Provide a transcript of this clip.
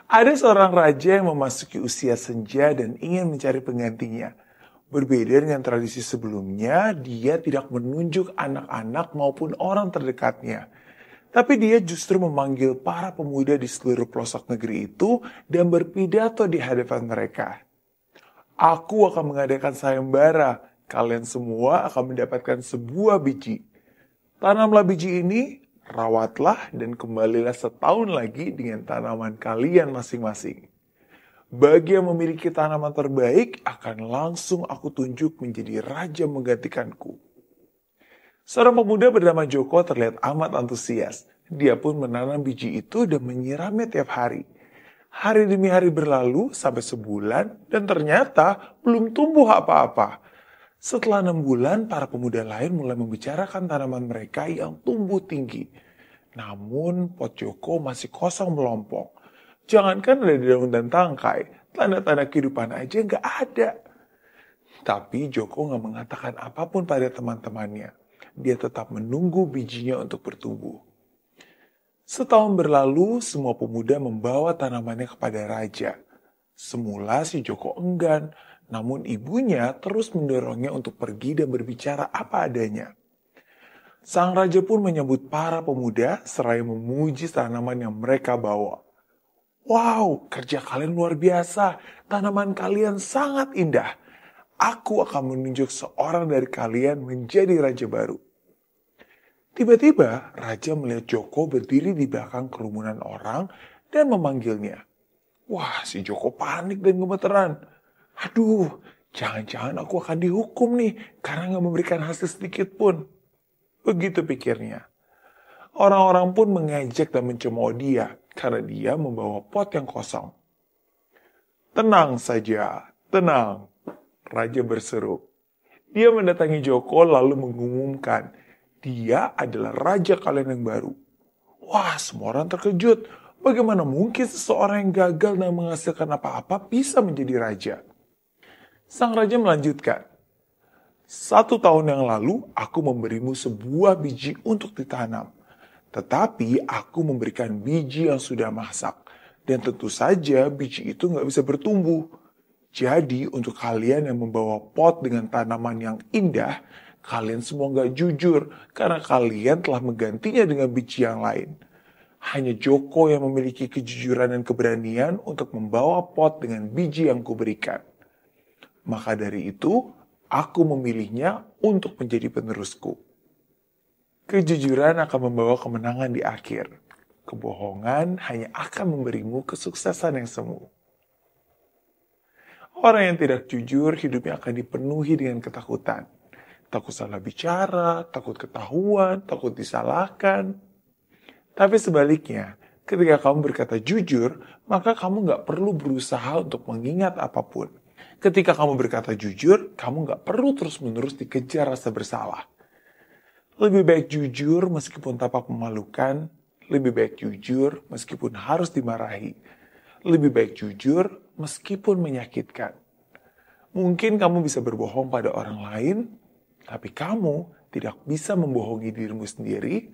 Ada seorang raja yang memasuki usia senja dan ingin mencari penggantinya. Berbeda dengan tradisi sebelumnya, dia tidak menunjuk anak-anak maupun orang terdekatnya. Tapi dia justru memanggil para pemuda di seluruh pelosok negeri itu dan berpidato di hadapan mereka. Aku akan mengadakan sayembara. Kalian semua akan mendapatkan sebuah biji. Tanamlah biji ini, rawatlah, dan kembalilah setahun lagi dengan tanaman kalian masing-masing. Bagi yang memiliki tanaman terbaik, akan langsung aku tunjuk menjadi raja menggantikanku. Seorang pemuda bernama Joko terlihat amat antusias. Dia pun menanam biji itu dan menyiramnya tiap hari. Hari demi hari berlalu sampai sebulan dan ternyata belum tumbuh apa-apa. Setelah 6 bulan, para pemuda lain mulai membicarakan tanaman mereka yang tumbuh tinggi. Namun pot Joko masih kosong melompong. Jangankan ada daun dan tangkai, tanda-tanda kehidupan aja nggak ada. Tapi Joko nggak mengatakan apapun pada teman-temannya. Dia tetap menunggu bijinya untuk bertumbuh. Setahun berlalu, semua pemuda membawa tanamannya kepada raja. Semula si Joko enggan, namun ibunya terus mendorongnya untuk pergi dan berbicara apa adanya. Sang raja pun menyambut para pemuda seraya memuji tanaman yang mereka bawa. Wow, kerja kalian luar biasa. Tanaman kalian sangat indah. Aku akan menunjuk seorang dari kalian menjadi raja baru. Tiba-tiba, raja melihat Joko berdiri di belakang kerumunan orang dan memanggilnya. Wah, si Joko panik dan gemeteran. Aduh, jangan-jangan aku akan dihukum nih karena nggak memberikan hasil sedikit pun. Begitu pikirnya. Orang-orang pun mengejek dan mencemooh dia karena dia membawa pot yang kosong. Tenang saja, tenang, raja berseru. Dia mendatangi Joko lalu mengumumkan, dia adalah raja kalian yang baru. Wah, semua orang terkejut. Bagaimana mungkin seseorang yang gagal dan menghasilkan apa-apa bisa menjadi raja? Sang raja melanjutkan, 1 tahun yang lalu aku memberimu sebuah biji untuk ditanam. Tetapi aku memberikan biji yang sudah masak. Dan tentu saja biji itu nggak bisa bertumbuh. Jadi untuk kalian yang membawa pot dengan tanaman yang indah, kalian semua nggak jujur karena kalian telah menggantinya dengan biji yang lain. Hanya Joko yang memiliki kejujuran dan keberanian untuk membawa pot dengan biji yang kuberikan. Maka dari itu, aku memilihnya untuk menjadi penerusku. Kejujuran akan membawa kemenangan di akhir. Kebohongan hanya akan memberimu kesuksesan yang semu. Orang yang tidak jujur hidupnya akan dipenuhi dengan ketakutan. Takut salah bicara, takut ketahuan, takut disalahkan. Tapi sebaliknya, ketika kamu berkata jujur, maka kamu nggak perlu berusaha untuk mengingat apapun. Ketika kamu berkata jujur, kamu nggak perlu terus-menerus dikejar rasa bersalah. Lebih baik jujur meskipun tampak memalukan, lebih baik jujur meskipun harus dimarahi. Lebih baik jujur meskipun menyakitkan. Mungkin kamu bisa berbohong pada orang lain, tapi kamu tidak bisa membohongi dirimu sendiri